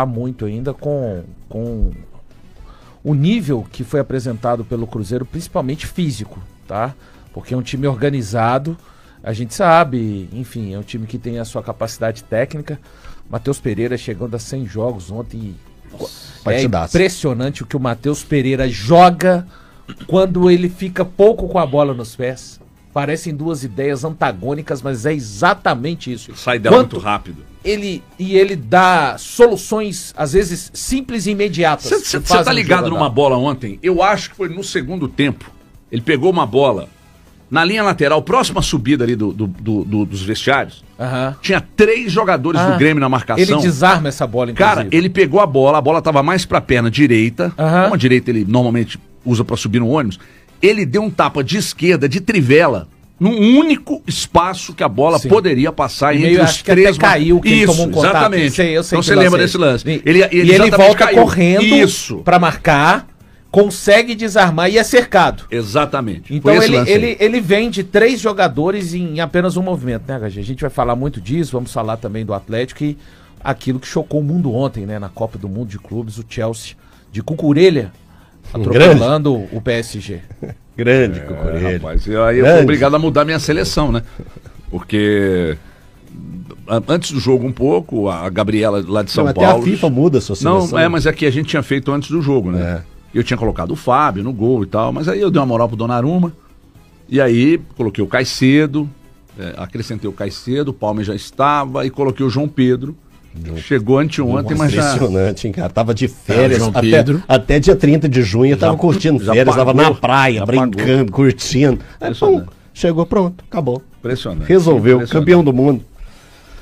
muito ainda com o nível que foi apresentado pelo Cruzeiro, principalmente físico, tá? Porque é um time organizado, a gente sabe, enfim, é um time que tem a sua capacidade técnica. Matheus Pereira chegando a 100 jogos ontem. É impressionante o que o Matheus Pereira joga quando ele fica pouco com a bola nos pés. Parecem duas ideias antagônicas, mas é exatamente isso. Sai dela muito rápido. Ele dá soluções, às vezes, simples e imediatas. Você tá ligado numa bola ontem? Eu acho que foi no segundo tempo. Ele pegou uma bola na linha lateral, próxima subida ali dos vestiários. Tinha 3 jogadores do Grêmio na marcação. Ele desarma essa bola, inclusive. Cara, ele pegou a bola tava mais pra perna direita. Como a direita ele normalmente usa pra subir no ônibus. Ele deu um tapa de esquerda, de trivela, num único espaço que a bola poderia passar entre os 3. Até caiu, que ele tomou um contato. Exatamente. Eu sei então você lembra desse lance. Ele volta correndo pra marcar, consegue desarmar e é cercado. Exatamente. Então ele vem de 3 jogadores em apenas um movimento, né, HG? A gente vai falar muito disso, vamos falar também do Atlético e aquilo que chocou o mundo ontem, né, na Copa do Mundo de Clubes, o Chelsea de Cucurella atropelando o PSG. Grande Cucurella. Rapaz, aí eu fui obrigado a mudar minha seleção, né? Porque antes do jogo um pouco, a Gabriela lá de São Paulo... Até a FIFA muda a sua seleção. Não, mas é que a gente tinha feito antes do jogo, né? Eu tinha colocado o Fábio no gol e tal, mas aí eu dei uma moral pro Donnarumma, e aí coloquei o Caicedo, acrescentei o Caicedo, o Palme já estava, e coloquei o João Pedro. Chegou anteontem, mas já... Impressionante, hein, cara? Tava de férias até dia 30 de junho, eu tava curtindo férias, tava na praia, brincando, curtindo. Aí, pum, chegou, pronto, acabou. Impressionante. Resolveu, campeão do mundo.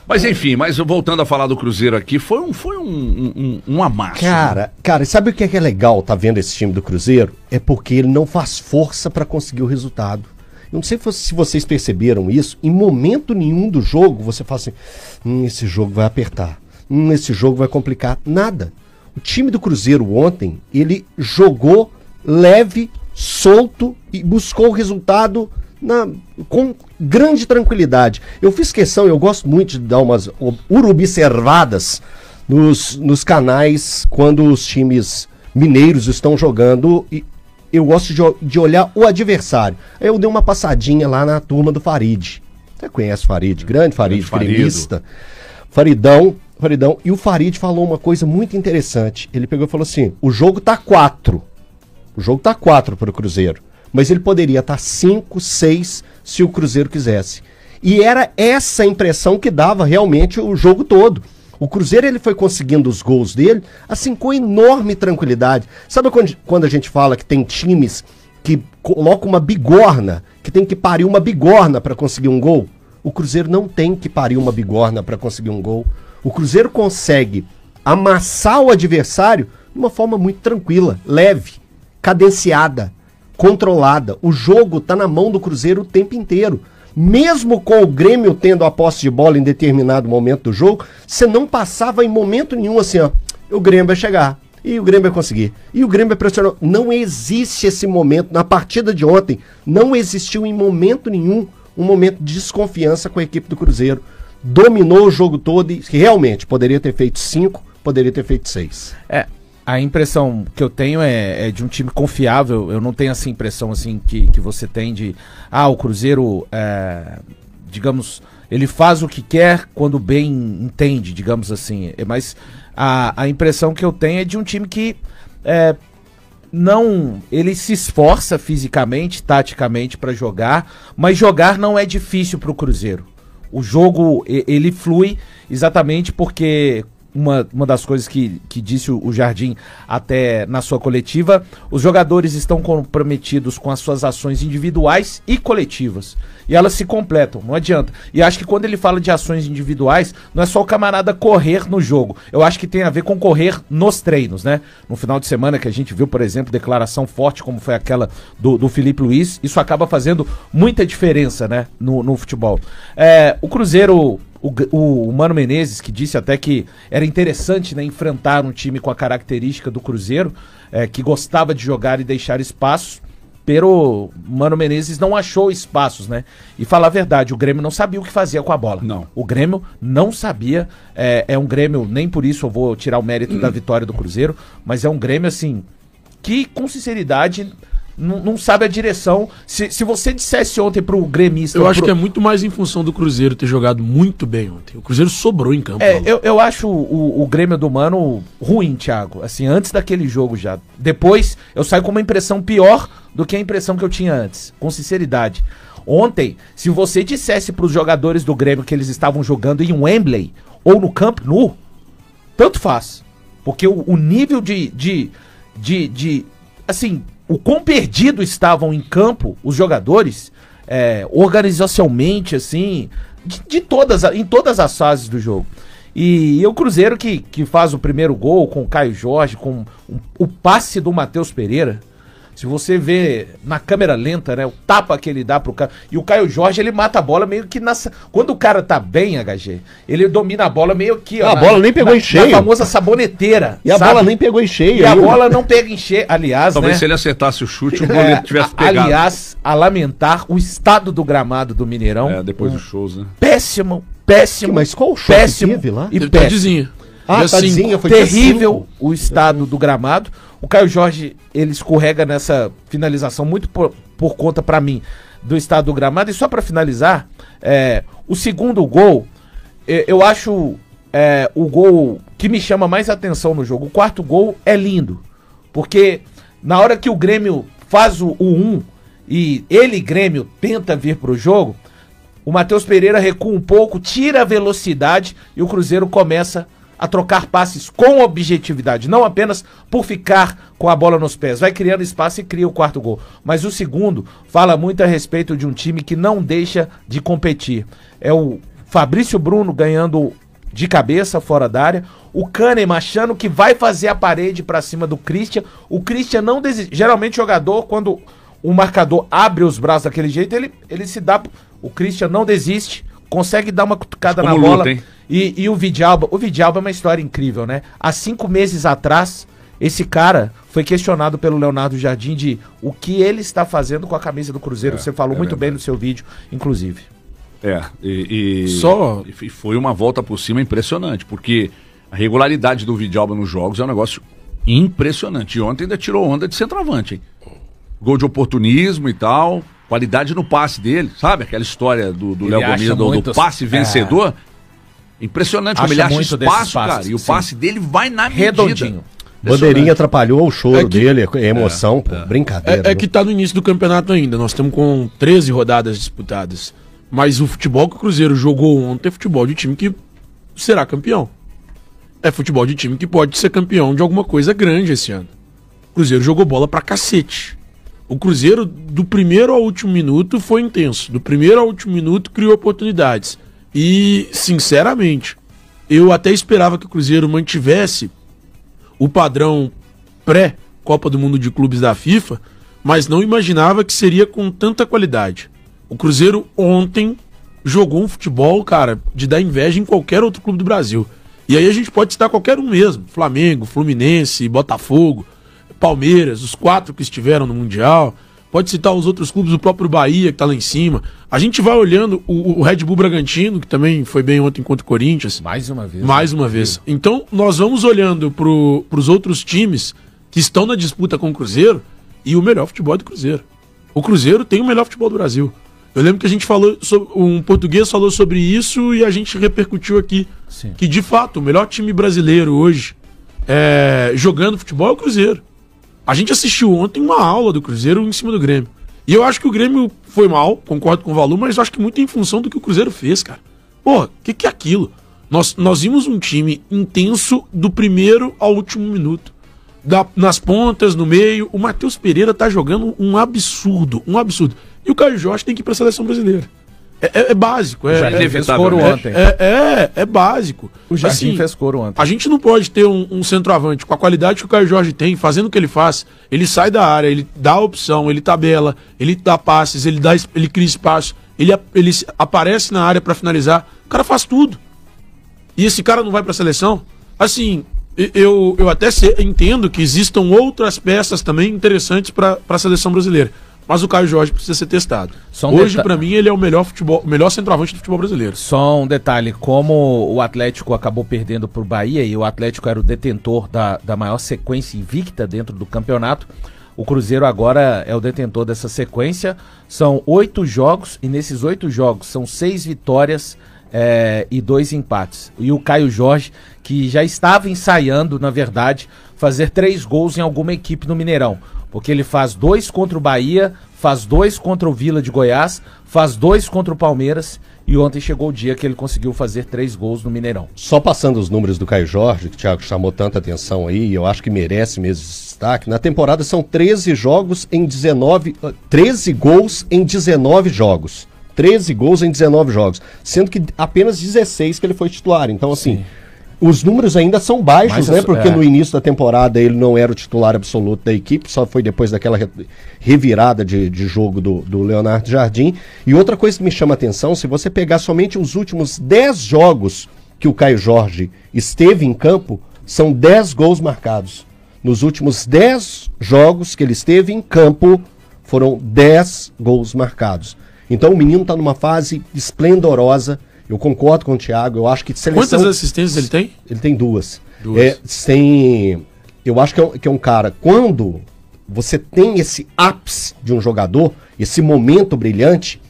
Mas enfim, voltando a falar do Cruzeiro aqui, foi um amasso. Cara, sabe o que é legal tá vendo esse time do Cruzeiro? É porque ele não faz força pra conseguir o resultado. Eu não sei se vocês perceberam isso, em momento nenhum do jogo você fala assim, esse jogo vai apertar, esse jogo vai complicar. Nada. O time do Cruzeiro ontem, ele jogou leve, solto e buscou o resultado com grande tranquilidade. Eu fiz questão, eu gosto muito de dar umas urubservadas nos canais quando os times mineiros estão jogando e eu gosto de olhar o adversário. Aí eu dei uma passadinha lá na turma do Farid. Você conhece o Farid? Grande Farid, gremista. Faridão. E o Farid falou uma coisa muito interessante. Ele pegou e falou assim, o jogo tá 4. O jogo tá 4 para o Cruzeiro. Mas ele poderia estar 5, 6 se o Cruzeiro quisesse. E era essa impressão que dava realmente o jogo todo. O Cruzeiro ele foi conseguindo os gols dele assim com enorme tranquilidade. Sabe quando a gente fala que tem times que colocam uma bigorna, que tem que parir uma bigorna para conseguir um gol? O Cruzeiro não tem que parir uma bigorna para conseguir um gol. O Cruzeiro consegue amassar o adversário de uma forma muito tranquila, leve, cadenciada, controlada. O jogo está na mão do Cruzeiro o tempo inteiro. Mesmo com o Grêmio tendo a posse de bola em determinado momento do jogo, você não passava em momento nenhum assim, ó, o Grêmio vai chegar, e o Grêmio vai conseguir, e o Grêmio vai pressionar. Não existe esse momento, na partida de ontem, não existiu em momento nenhum um momento de desconfiança com a equipe do Cruzeiro. Dominou o jogo todo e realmente poderia ter feito 5, poderia ter feito 6. A impressão que eu tenho é de um time confiável. Eu não tenho essa impressão assim que você tem de... o Cruzeiro, digamos, ele faz o que quer quando bem entende, digamos assim. Mas a impressão que eu tenho é de um time que ele se esforça fisicamente, taticamente para jogar, mas jogar não é difícil para o Cruzeiro. O jogo, ele flui exatamente porque... Uma das coisas que disse o Jardim até na sua coletiva, os jogadores estão comprometidos com as suas ações individuais e coletivas. E elas se completam, não adianta. E acho que quando ele fala de ações individuais, não é só o camarada correr no jogo. Eu acho que tem a ver com correr nos treinos, né? No final de semana que a gente viu, por exemplo, declaração forte como foi aquela do Felipe Luiz, isso acaba fazendo muita diferença, né? No futebol. O Cruzeiro... O Mano Menezes, que disse até que era interessante, né, enfrentar um time com a característica do Cruzeiro, que gostava de jogar e deixar espaço. Pero Mano Menezes não achou espaços, né? E falar a verdade, o Grêmio não sabia o que fazia com a bola. Não. O Grêmio não sabia. É um Grêmio, nem por isso eu vou tirar o mérito da vitória do Cruzeiro, mas é um Grêmio, assim, que com sinceridade não sabe a direção. Se você dissesse ontem pro gremista... Eu acho que é muito mais em função do Cruzeiro ter jogado muito bem ontem. O Cruzeiro sobrou em campo. Eu acho o Grêmio do Mano ruim, Thiago. Assim, antes daquele jogo já. Depois, eu saio com uma impressão pior do que a impressão que eu tinha antes. Com sinceridade. Ontem, se você dissesse pros jogadores do Grêmio que eles estavam jogando em Wembley ou no Camp Nou, tanto faz. Porque o nível de assim... O quão perdido estavam em campo os jogadores, organizacionalmente, assim, em todas as fases do jogo. E o Cruzeiro que faz o primeiro gol com o Caio Jorge, com o passe do Matheus Pereira. Se você vê na câmera lenta, né, o tapa que ele dá pro cara. E o Caio Jorge, ele mata a bola meio que quando o cara tá bem, HG, ele domina a bola meio que... A bola nem pegou em cheio. A famosa saboneteira. E a bola nem pegou em cheio. E a bola não pega em cheio. Aliás, talvez né, se ele acertasse o chute, o goleiro tivesse pegado. Aliás, a lamentar o estado do gramado do Mineirão. Depois dos shows, né? Péssimo. Mas qual o show péssimo que teve lá? e Tadinha. Tadinha, foi terrível o estado do gramado. O Caio Jorge, ele escorrega nessa finalização muito por conta, pra mim, do estado do gramado. E só pra finalizar, o segundo gol, eu acho o gol que me chama mais atenção no jogo. O quarto gol é lindo, porque na hora que o Grêmio faz o 1 e ele, Grêmio, tenta vir pro jogo, o Matheus Pereira recua um pouco, tira a velocidade e o Cruzeiro começa a trocar passes com objetividade, não apenas por ficar com a bola nos pés, vai criando espaço e cria o quarto gol. Mas o segundo fala muito a respeito de um time que não deixa de competir. É o Fabrício Bruno ganhando de cabeça fora da área, o Kahneman achando que vai fazer a parede para cima do Christian, o Christian não desiste. Geralmente o jogador, quando o marcador abre os braços daquele jeito, ele se dá... O Christian não desiste, consegue dar uma cutucada na bola. Luta, e o Vidalba é uma história incrível, né? Há 5 meses atrás, esse cara foi questionado pelo Leonardo Jardim de o que ele está fazendo com a camisa do Cruzeiro. Você falou muito bem no seu vídeo, inclusive. E foi uma volta por cima impressionante, porque a regularidade do Vidalba nos jogos é um negócio impressionante. E ontem ainda tirou onda de centroavante, hein? Gol de oportunismo e tal, qualidade no passe dele, sabe? Aquela história do Léo Gomes, do passe vencedor. Impressionante como ele acha espaço, cara. E o passe dele vai na redondinho. Bandeirinha atrapalhou o choro dele, a emoção, brincadeira. É que tá no início do campeonato ainda. Nós estamos com 13 rodadas disputadas. Mas o futebol que o Cruzeiro jogou ontem é futebol de time que será campeão. É futebol de time que pode ser campeão de alguma coisa grande esse ano. O Cruzeiro jogou bola pra cacete. O Cruzeiro, do primeiro ao último minuto, foi intenso. Do primeiro ao último minuto, criou oportunidades. E, sinceramente, eu até esperava que o Cruzeiro mantivesse o padrão pré-Copa do Mundo de Clubes da FIFA, mas não imaginava que seria com tanta qualidade. O Cruzeiro ontem jogou um futebol, cara, de dar inveja em qualquer outro clube do Brasil. E aí a gente pode citar qualquer um mesmo. Flamengo, Fluminense, Botafogo, Palmeiras, os 4 que estiveram no Mundial. Pode citar os outros clubes, o próprio Bahia, que tá lá em cima. A gente vai olhando o Red Bull Bragantino, que também foi bem ontem contra o Corinthians. Mais uma vez. Mais uma vez. Então, nós vamos olhando pros outros times que estão na disputa com o Cruzeiro, e o melhor futebol é do Cruzeiro. O Cruzeiro tem o melhor futebol do Brasil. Eu lembro que a gente falou, um português falou sobre isso e a gente repercutiu aqui. Sim. Que, de fato, o melhor time brasileiro hoje, jogando futebol, é o Cruzeiro. A gente assistiu ontem uma aula do Cruzeiro em cima do Grêmio. E eu acho que o Grêmio foi mal, concordo com o Valu, mas eu acho que muito em função do que o Cruzeiro fez, cara. Porra, o que é aquilo? Nós vimos um time intenso do primeiro ao último minuto. Nas pontas, no meio. O Matheus Pereira tá jogando um absurdo, um absurdo. E o Caio Jorge tem que ir pra seleção brasileira. É básico. Fez coro ontem. É básico. O Jardim fez coro ontem. A gente não pode ter um centroavante com a qualidade que o Caio Jorge tem, fazendo o que ele faz. Ele sai da área, ele dá a opção, ele tabela, ele dá passes, ele cria espaço, ele aparece na área pra finalizar. O cara faz tudo. E esse cara não vai pra seleção? Assim, eu até entendo que existam outras peças também interessantes pra seleção brasileira. mas o Caio Jorge precisa ser testado. Só Hoje, pra mim, ele é o melhor centroavante do futebol brasileiro. Só um detalhe, como o Atlético acabou perdendo pro Bahia e o Atlético era o detentor da maior sequência invicta dentro do campeonato, o Cruzeiro agora é o detentor dessa sequência. São 8 jogos e nesses 8 jogos são 6 vitórias e 2 empates. E o Caio Jorge, que já estava ensaiando, na verdade, fazer 3 gols em alguma equipe no Mineirão. Porque ele faz 2 contra o Bahia, faz 2 contra o Vila de Goiás, faz 2 contra o Palmeiras e ontem chegou o dia que ele conseguiu fazer 3 gols no Mineirão. Só passando os números do Caio Jorge, que o Thiago chamou tanta atenção aí, e eu acho que merece mesmo esse destaque. Na temporada são 13 jogos em 13 gols em 19 jogos. 13 gols em 19 jogos, sendo que apenas 16 que ele foi titular. Então, assim, sim, os números ainda são baixos, né? Porque no início da temporada ele não era o titular absoluto da equipe, só foi depois daquela revirada de jogo do Leonardo Jardim. E outra coisa que me chama a atenção, se você pegar somente os últimos 10 jogos que o Caio Jorge esteve em campo, são 10 gols marcados. Nos últimos 10 jogos que ele esteve em campo, foram 10 gols marcados. Então o menino está numa fase esplendorosa. Eu concordo com o Thiago, eu acho que seleção... Quantas assistências ele tem? Ele tem 2. Eu acho que é um cara, quando você tem esse ápice de um jogador, esse momento brilhante,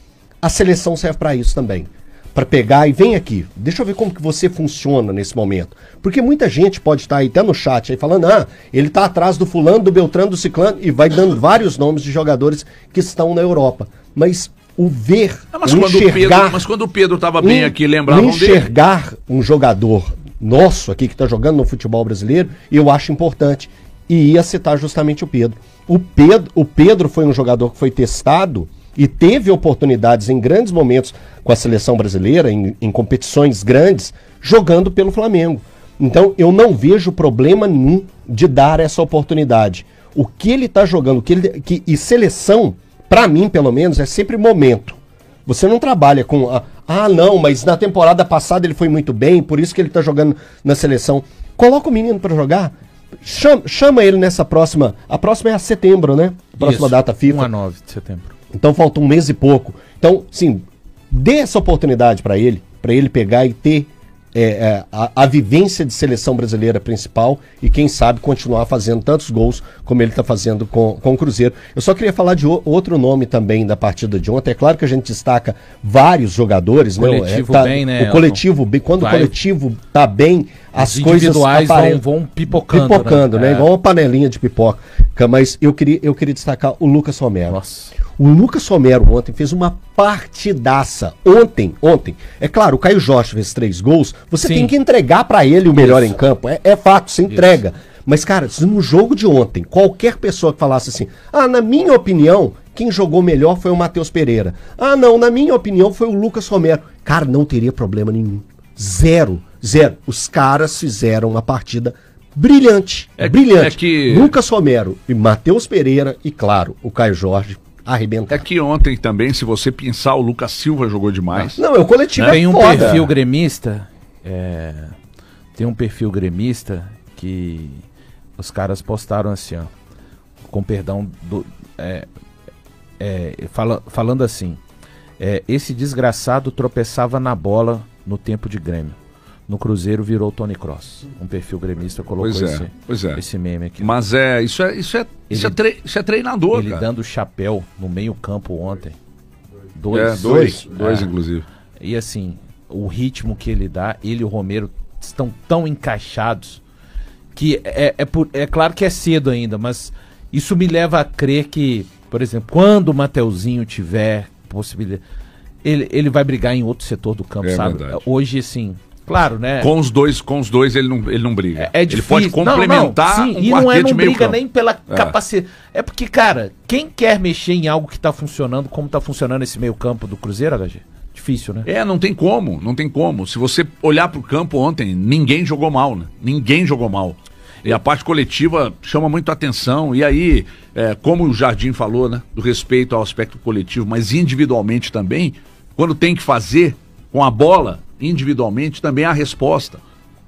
a seleção serve para isso também. Para pegar e vem aqui, deixa eu ver como que você funciona nesse momento. Porque muita gente pode estar aí até no chat aí falando, ele está atrás do fulano, do Beltrano, do ciclano, e vai dando vários nomes de jogadores que estão na Europa. Mas o ver, mas quando o Pedro estava bem aqui, lembravam dele. Enxergar um jogador nosso aqui que está jogando no futebol brasileiro, eu acho importante. E ia citar justamente o Pedro. O Pedro foi um jogador que foi testado e teve oportunidades em grandes momentos com a seleção brasileira, em competições grandes, jogando pelo Flamengo. Então eu não vejo problema nenhum de dar essa oportunidade. O que ele está jogando, e seleção, para mim, pelo menos, é sempre momento. Você não trabalha com... não, mas na temporada passada ele foi muito bem, por isso que ele tá jogando na seleção. Coloca o menino para jogar. Chama ele nessa próxima... A próxima é a setembro, né? A próxima data FIFA. 1 a 9 de setembro. Então falta um mês e pouco. Então, sim, dê essa oportunidade para ele pegar e ter a vivência de seleção brasileira principal e quem sabe continuar fazendo tantos gols como ele está fazendo com o Cruzeiro. Eu só queria falar de outro nome também da partida de ontem. É claro que a gente destaca vários jogadores, né? O coletivo bem, quando o coletivo tá bem, as coisas individuais vão pipocando, né? Igual uma panelinha de pipoca. Mas eu queria destacar o Lucas Romero. Nossa. O Lucas Romero ontem fez uma partidaça. Ontem. É claro, o Caio Jorge fez 3 gols. Você tem que entregar pra ele o melhor em campo. É fato, você entrega. Mas, cara, se no jogo de ontem, qualquer pessoa que falasse assim, na minha opinião, quem jogou melhor foi o Matheus Pereira. Não, na minha opinião foi o Lucas Romero. Cara, não teria problema nenhum. Zero. Os caras fizeram uma partida brilhante. Brilhante. Lucas Romero e Matheus Pereira e, claro, o Caio Jorge arrebentar. É que ontem também, se você pensar, o Lucas Silva jogou demais. Não, o coletivo tem um perfil gremista. Tem um perfil gremista que os caras postaram assim, ó, com perdão falando assim, esse desgraçado tropeçava na bola no tempo de Grêmio. No Cruzeiro virou Tony Cross. Um perfil gremista colocou esse meme aqui. Mas isso é treinador, ele cara. Dando o chapéu no meio campo ontem. Dois, inclusive. E assim, o ritmo que ele dá, ele e o Romero estão tão encaixados que é claro que é cedo ainda, mas isso me leva a crer que, por exemplo, quando o Mateuzinho tiver possibilidade, ele vai brigar em outro setor do campo, sabe? Verdade. Hoje, assim... Claro, né? Com os dois ele não briga. É difícil. Ele pode complementar um quarteto não de meio briga campo. Nem pela capacidade. É porque, cara, quem quer mexer em algo que tá funcionando, como tá funcionando esse meio campo do Cruzeiro, HG? Difícil, né? Não tem como. Se você olhar pro campo ontem, ninguém jogou mal, né? Ninguém jogou mal. E a parte coletiva chama muito atenção. E aí, como o Jardim falou, né? Do respeito ao aspecto coletivo, mas individualmente também, quando tem que fazer com a bola, individualmente, também há resposta.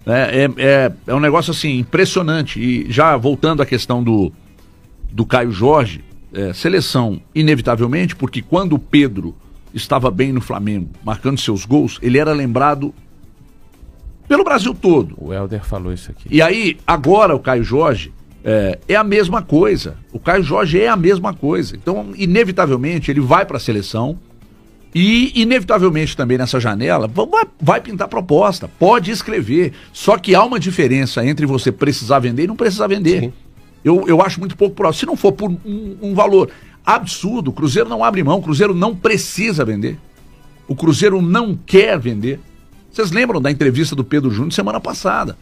É um negócio assim, impressionante. E já voltando à questão do Caio Jorge, seleção, inevitavelmente, porque quando o Pedro estava bem no Flamengo, marcando seus gols, ele era lembrado pelo Brasil todo. O Helder falou isso aqui. E aí, agora o Caio Jorge é a mesma coisa. O Caio Jorge é a mesma coisa. Então, inevitavelmente, ele vai para a seleção e, inevitavelmente, também nessa janela, vai pintar proposta, pode escrever. Só que há uma diferença entre você precisar vender e não precisar vender. Sim. Eu acho muito pouco próximo. Se não for por um valor absurdo, o Cruzeiro não abre mão, o Cruzeiro não precisa vender. O Cruzeiro não quer vender. Vocês lembram da entrevista do Pedro Júnior semana passada?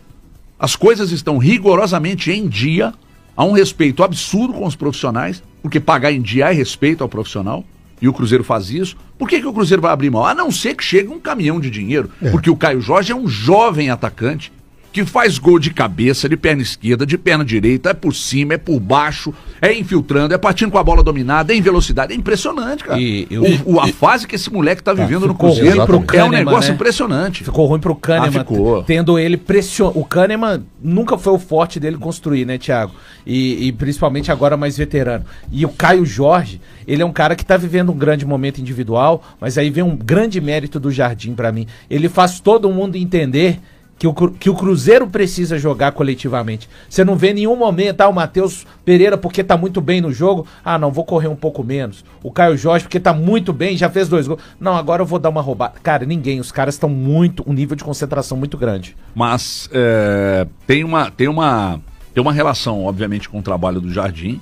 As coisas estão rigorosamente em dia, há um respeito absurdo com os profissionais, porque pagar em dia é respeito ao profissional, e o Cruzeiro faz isso. Por que o Cruzeiro vai abrir mão? A não ser que chegue um caminhão de dinheiro, porque o Caio Jorge é um jovem atacante, que faz gol de cabeça, de perna esquerda, de perna direita, é por cima, é por baixo, é infiltrando, é partindo com a bola dominada, é em velocidade, é impressionante, cara. A fase que esse moleque tá vivendo no Cruzeiro é um negócio impressionante. Ficou ruim pro Kahneman, tendo ele pressionado. O Kahneman nunca foi o forte dele construir, né, Thiago? E principalmente agora mais veterano. E o Caio Jorge, ele é um cara que tá vivendo um grande momento individual, mas aí vem um grande mérito do Jardim pra mim. Ele faz todo mundo entender que o Cruzeiro precisa jogar coletivamente. Você não vê em nenhum momento, o Matheus Pereira porque tá muito bem no jogo, não, vou correr um pouco menos. O Caio Jorge porque tá muito bem, já fez 2 gols. Não, agora eu vou dar uma roubada. Cara, ninguém, os caras estão um nível de concentração muito grande. Mas tem uma relação, obviamente, com o trabalho do Jardim,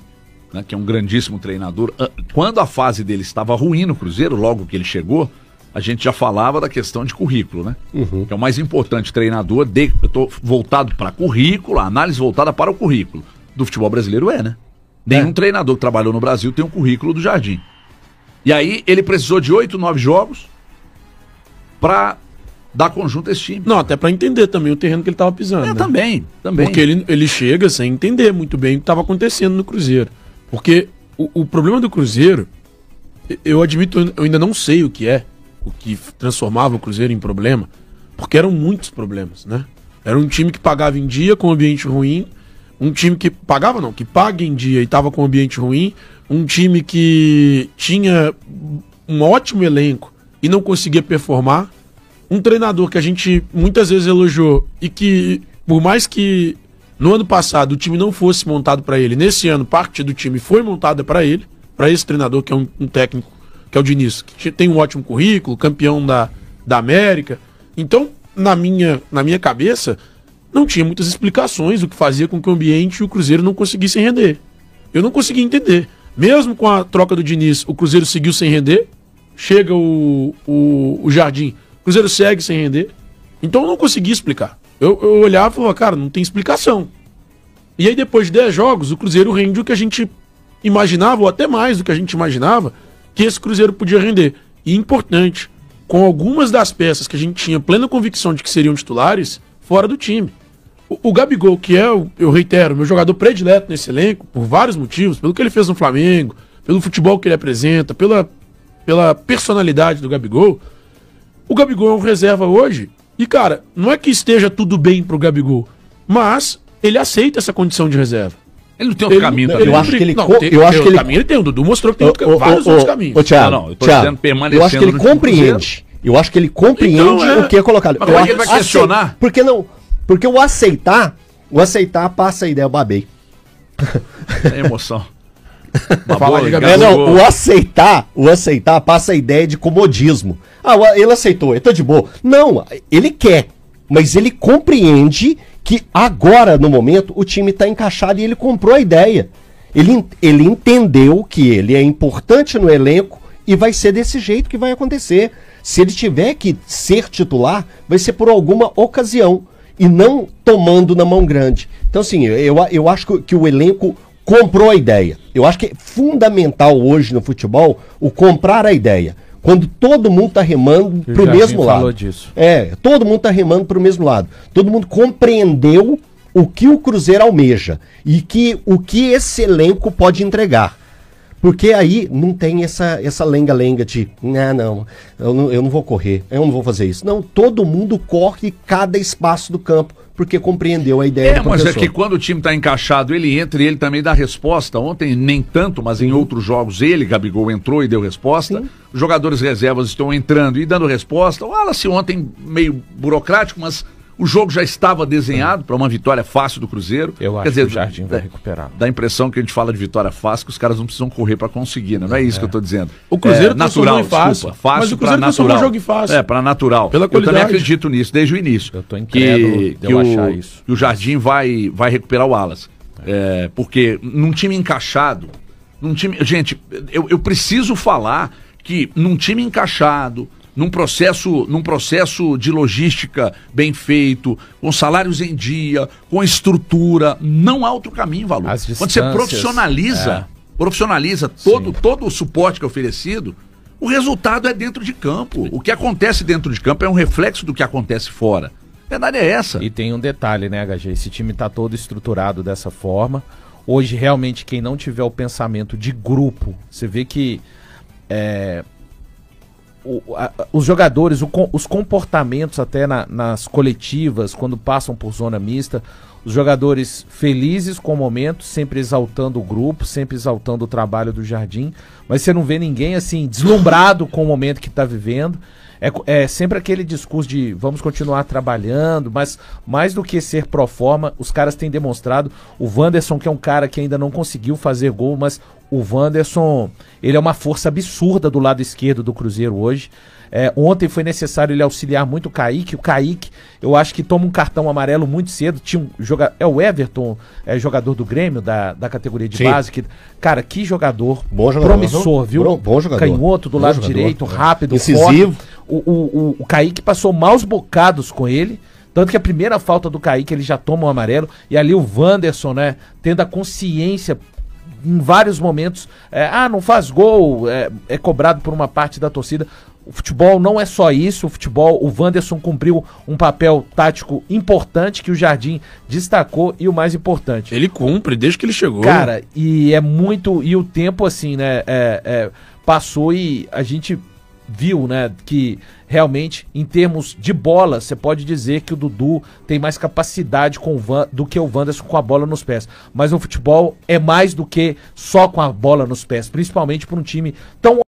né, que é um grandíssimo treinador. Quando a fase dele estava ruim no Cruzeiro, logo que ele chegou, a gente já falava da questão de currículo, né? Que é o mais importante, treinador, eu tô voltado para currículo, a análise voltada para o currículo. Do futebol brasileiro né? Nenhum treinador que trabalhou no Brasil tem um currículo do Jardim. E aí ele precisou de 8, 9 jogos para dar conjunto a esse time. Não, até para entender também o terreno que ele tava pisando. Né? Também. Porque ele chega sem entender muito bem o que estava acontecendo no Cruzeiro. Porque o problema do Cruzeiro, eu admito, eu ainda não sei o que transformava o Cruzeiro em problema, porque eram muitos problemas, né? Era um time que pagava em dia com ambiente ruim, um time que pagava não, que paga em dia e estava com ambiente ruim, um time que tinha um ótimo elenco e não conseguia performar, um treinador que a gente muitas vezes elogiou e que, por mais que no ano passado o time não fosse montado para ele, nesse ano parte do time foi montada para ele, para esse treinador que é um técnico, que é o Diniz, que tem um ótimo currículo, campeão da América. Então, na minha cabeça, não tinha muitas explicações do que fazia com que o ambiente e o Cruzeiro não conseguissem render. Eu não conseguia entender. Mesmo com a troca do Diniz, o Cruzeiro seguiu sem render, chega o Jardim, o Cruzeiro segue sem render. Então eu não conseguia explicar. Eu olhava e falava, cara, não tem explicação. E aí depois de 10 jogos, o Cruzeiro rende o que a gente imaginava, ou até mais do que a gente imaginava, que esse Cruzeiro podia render. E importante, com algumas das peças que a gente tinha plena convicção de que seriam titulares, fora do time. O Gabigol, que é, eu reitero, meu jogador predileto nesse elenco, por vários motivos, pelo que ele fez no Flamengo, pelo futebol que ele apresenta, pela personalidade do Gabigol, o Gabigol é um reserva hoje, e cara, não é que esteja tudo bem pro Gabigol, mas ele aceita essa condição de reserva. Ele não tem outro caminho também. Eu acho que ele caminho ele tem. O Dudu mostrou que tem vários outros caminhos. Thiago, eu tô dizendo permanecendo. Eu acho que ele compreende. Eu acho que ele compreende o que é colocado. Mas como é que ele vai questionar? Porque não? Porque o aceitar passa a ideia, eu babei. É emoção. O aceitar passa a ideia de comodismo. Ele aceitou, ele tá de boa. Não, ele quer, mas ele compreende que agora, no momento, o time está encaixado e ele comprou a ideia. Ele entendeu que ele é importante no elenco e vai ser desse jeito que vai acontecer. Se ele tiver que ser titular, vai ser por alguma ocasião e não tomando na mão grande. Então, assim, eu acho que o elenco comprou a ideia. Eu acho que é fundamental hoje no futebol o comprar a ideia. Quando todo mundo está remando para o mesmo lado. Disso. Todo mundo está remando para o mesmo lado. Todo mundo compreendeu o que o Cruzeiro almeja e o que esse elenco pode entregar. Porque aí não tem essa lenga-lenga de, eu não vou correr, eu não vou fazer isso. Não, todo mundo corre cada espaço do campo porque compreendeu a ideia do mas professor. é que quando o time está encaixado, ele entra e ele também dá resposta. Ontem nem tanto, mas em outros jogos ele, Gabigol, entrou e deu resposta. Sim. Os jogadores reservas estão entrando e dando resposta. O Wallace ontem meio burocrático, mas o jogo já estava desenhado para uma vitória fácil do Cruzeiro. Eu acho que o Jardim vai recuperar. Dá a impressão que a gente fala de vitória fácil, que os caras não precisam correr para conseguir, né? Não é isso que eu estou dizendo. O Cruzeiro natural, em fácil. desculpa, fácil Mas o Cruzeiro natural. um jogo em fácil. Para natural. Pela eu qualidade. também acredito nisso desde o início. Eu tô incrédulo de eu achar isso. Que o Jardim vai recuperar o Wallace. Porque num time encaixado, gente, eu preciso falar que num time encaixado, num processo de logística bem feito, com salários em dia, com estrutura, não há outro caminho, Valu. Quando você profissionaliza todo o suporte que é oferecido, o resultado é dentro de campo. O que acontece dentro de campo é um reflexo do que acontece fora. A verdade é essa. E tem um detalhe, né, HG? Esse time tá todo estruturado dessa forma. Hoje, realmente, quem não tiver o pensamento de grupo, você vê que os jogadores, os comportamentos até nas coletivas, quando passam por zona mista, os jogadores felizes com o momento, sempre exaltando o grupo, sempre exaltando o trabalho do Jardim, mas você não vê ninguém assim deslumbrado com o momento que está vivendo. É sempre aquele discurso de vamos continuar trabalhando, mas mais do que ser pro forma, os caras têm demonstrado. O Wanderson, que é um cara que ainda não conseguiu fazer gol, mas o Wanderson, ele é uma força absurda do lado esquerdo do Cruzeiro hoje. Ontem foi necessário ele auxiliar muito o Kaique. O Kaique, eu acho que toma um cartão amarelo muito cedo. Tinha o Everton, jogador do Grêmio, da categoria de base. Cara, que jogador, promissor, viu? Bom jogador. Canhoto do lado direito, rápido, incisivo. Forte. O Kaique passou maus bocados com ele. Tanto que a primeira falta do Kaique ele já toma um amarelo. E ali o Wanderson, né, tendo a consciência em vários momentos. Não faz gol, é cobrado por uma parte da torcida. O futebol não é só isso, o Wanderson cumpriu um papel tático importante que o Jardim destacou e o mais importante. Ele cumpre desde que ele chegou. Cara, e o tempo assim, né, passou e a gente viu, né, que realmente em termos de bola, você pode dizer que o Dudu tem mais capacidade do que o Wanderson com a bola nos pés. Mas o futebol é mais do que só com a bola nos pés, principalmente para um time tão